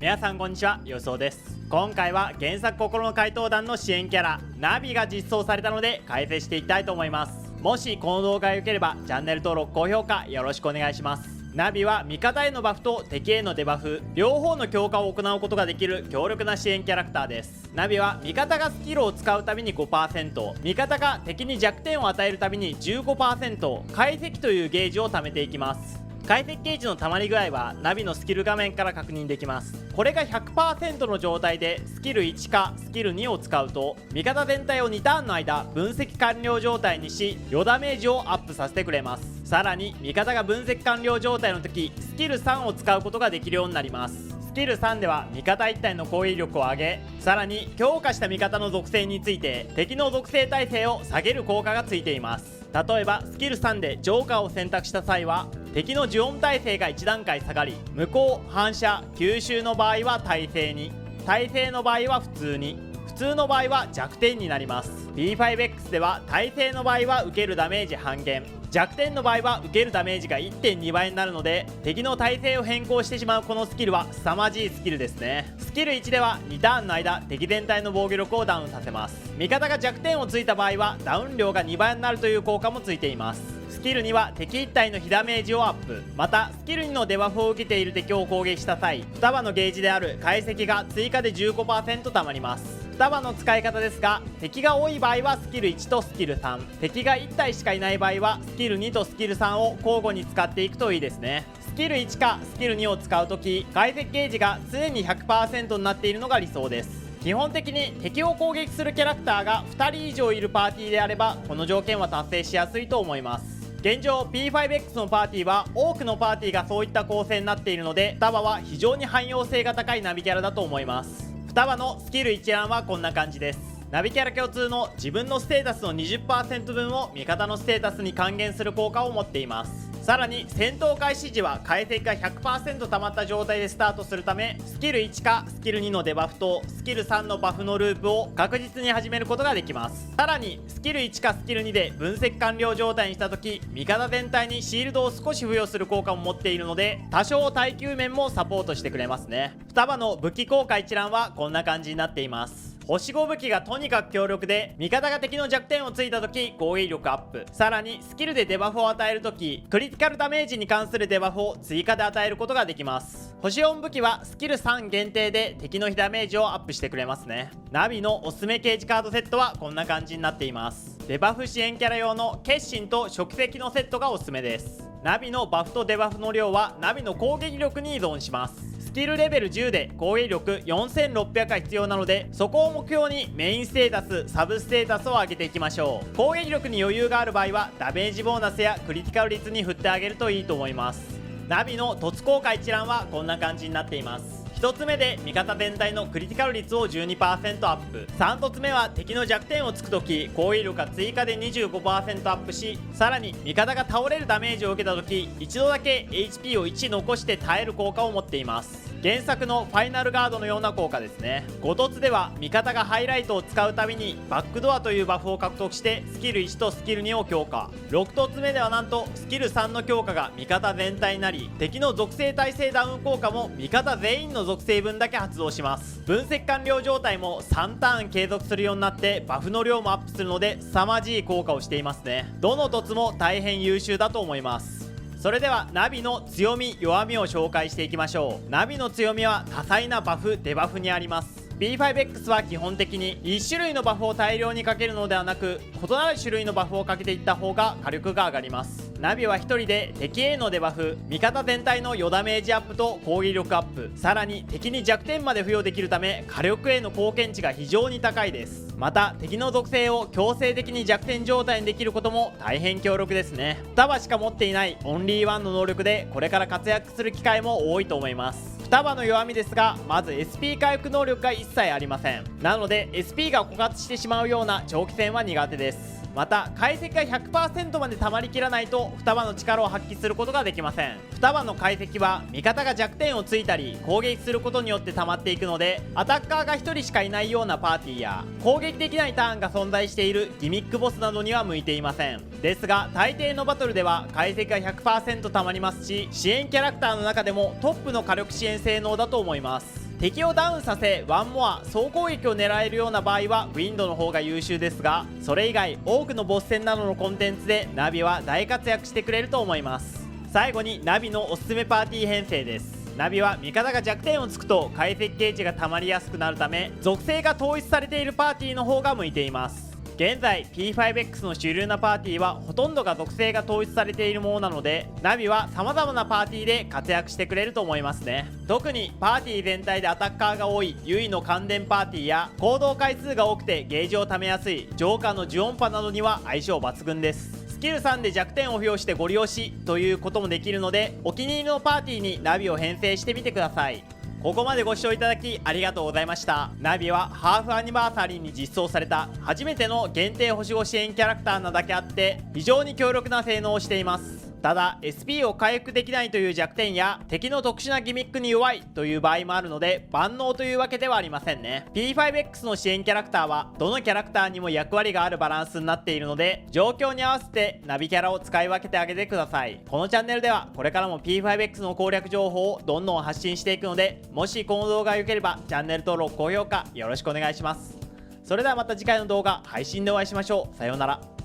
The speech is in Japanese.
皆さんこんにちは、よそうです。今回は原作心の怪盗団の支援キャラナビが実装されたので解説していきたいと思います。もしこの動画が良ければチャンネル登録高評価よろしくお願いします。ナビは味方へのバフと敵へのデバフ両方の強化を行うことができる強力な支援キャラクターです。ナビは味方がスキルを使うたびに 5%、 味方が敵に弱点を与えるたびに 15% 解析というゲージを貯めていきます。解析ゲージの溜まり具合はナビのスキル画面から確認できます。これが 100% の状態でスキル1かスキル2を使うと味方全体を2ターンの間分析完了状態にし余ダメージをアップさせてくれます。さらに味方が分析完了状態の時スキル3を使うことができるようになります。スキル3では味方1体の攻撃力を上げ、さらに強化した味方の属性について敵の属性耐性を下げる効果がついています。例えばスキル3でジョーカーを選択した際は敵の呪音耐性が1段階下がり、無効、反射、吸収の場合は耐性に、耐性の場合は普通に、普通の場合は弱点になります。 P5X では耐性の場合は受けるダメージ半減、弱点の場合は受けるダメージが 1.2 倍になるので敵の耐性を変更してしまうこのスキルは凄まじいスキルですね。スキル1では2ターンの間敵全体の防御力をダウンさせます。味方が弱点をついた場合はダウン量が2倍になるという効果もついています。スキル2は敵1体の被ダメージをアップ、またスキル2のデバフを受けている敵を攻撃した際双葉のゲージである解析が追加で 15% 溜まります。双葉の使い方ですが、敵が多い場合はスキル1とスキル3、敵が1体しかいない場合はスキル2とスキル3を交互に使っていくといいですね。スキル1かスキル2を使うとき解析ゲージが常に 100% になっているのが理想です。基本的に敵を攻撃するキャラクターが2人以上いるパーティーであればこの条件は達成しやすいと思います。現状 P5X のパーティーは多くのパーティーがそういった構成になっているので双葉は非常に汎用性が高いナビキャラだと思います。双葉のスキル一覧はこんな感じです。ナビキャラ共通の自分のステータスの 20% 分を味方のステータスに還元する効果を持っています。さらに戦闘開始時は解析が 100% 溜まった状態でスタートするためスキル1かスキル2のデバフとスキル3のバフのループを確実に始めることができます。さらにスキル1かスキル2で分析完了状態にした時味方全体にシールドを少し付与する効果も持っているので多少耐久面もサポートしてくれますね。双葉の武器効果一覧はこんな感じになっています。星5武器がとにかく強力で味方が敵の弱点をついた時攻撃力アップ、さらにスキルでデバフを与える時クリティカルダメージに関するデバフを追加で与えることができます。星4武器はスキル3限定で敵の被ダメージをアップしてくれますね。ナビのおすすめゲージカードセットはこんな感じになっています。デバフ支援キャラ用の決心と食石のセットがおすすめです。ナビのバフとデバフの量はナビの攻撃力に依存します。スキルレベル10で攻撃力4600が必要なのでそこを目標にメインステータスサブステータスを上げていきましょう。攻撃力に余裕がある場合はダメージボーナスやクリティカル率に振ってあげるといいと思います。ナビの凸効果一覧はこんな感じになっています。1つ目で味方全体のクリティカル率を 12% アップ、3つ目は敵の弱点をつくとき攻撃力が追加で 25% アップし、さらに味方が倒れるダメージを受けたとき一度だけ HP を1残して耐える効果を持っています。原作のファイナルガードのような効果ですね。5つでは味方がハイライトを使うたびにバックドアというバフを獲得してスキル1とスキル2を強化、6つ目ではなんとスキル3の強化が味方全体になり敵の属性耐性ダウン効果も味方全員の属性分だけ発動します。分析完了状態も3ターン継続するようになってバフの量もアップするので凄まじい効果をしていますね。どの凸も大変優秀だと思います。それではナビの強み弱みを紹介していきましょう。ナビの強みは多彩なバフデバフにあります。P5X は基本的に1種類のバフを大量にかけるのではなく異なる種類のバフをかけていった方が火力が上がります。ナビは1人で敵へのデバフ、味方全体の余ダメージアップと攻撃力アップ、さらに敵に弱点まで付与できるため火力への貢献値が非常に高いです。また敵の属性を強制的に弱点状態にできることも大変強力ですね。双葉しか持っていないオンリーワンの能力でこれから活躍する機会も多いと思います。双葉の弱みですがまず SP 回復能力が一切ありません。なので SP が枯渇してしまうような長期戦は苦手です。また解析が 100% まで溜まりきらないと双葉の力を発揮することができません。双葉の解析は味方が弱点をついたり攻撃することによって溜まっていくのでアタッカーが1人しかいないようなパーティーや攻撃できないターンが存在しているギミックボスなどには向いていません。ですが大抵のバトルでは解析が 100% 溜まりますし支援キャラクターの中でもトップの火力支援性能だと思います。敵をダウンさせワンモア総攻撃を狙えるような場合はウィンドの方が優秀ですが、それ以外多くのボス戦などのコンテンツでナビは大活躍してくれると思います。最後にナビのおすすめパーティー編成です。ナビは味方が弱点をつくと解析ゲージが溜まりやすくなるため、属性が統一されているパーティーの方が向いています。現在 P5X の主流なパーティーはほとんどが属性が統一されているものなので、ナビは様々なパーティーで活躍してくれると思いますね。特にパーティー全体でアタッカーが多いユイの関連パーティーや行動回数が多くてゲージを貯めやすいジョーカーの呪音波などには相性抜群です。スキル3で弱点を付与してゴリ押しということもできるので、お気に入りのパーティーにナビを編成してみてください。ここまでご視聴いただきありがとうございました。ナビはハーフアニバーサリーに実装された初めての限定星5支援キャラクターなだけあって非常に強力な性能をしています。ただ SP を回復できないという弱点や敵の特殊なギミックに弱いという場合もあるので万能というわけではありませんね。 P5X の支援キャラクターはどのキャラクターにも役割があるバランスになっているので、状況に合わせてナビキャラを使い分けてあげてください。このチャンネルではこれからも P5X の攻略情報をどんどん発信していくので、もしこの動画が良ければチャンネル登録高評価よろしくお願いします。それではまた次回の動画配信でお会いしましょう。さようなら。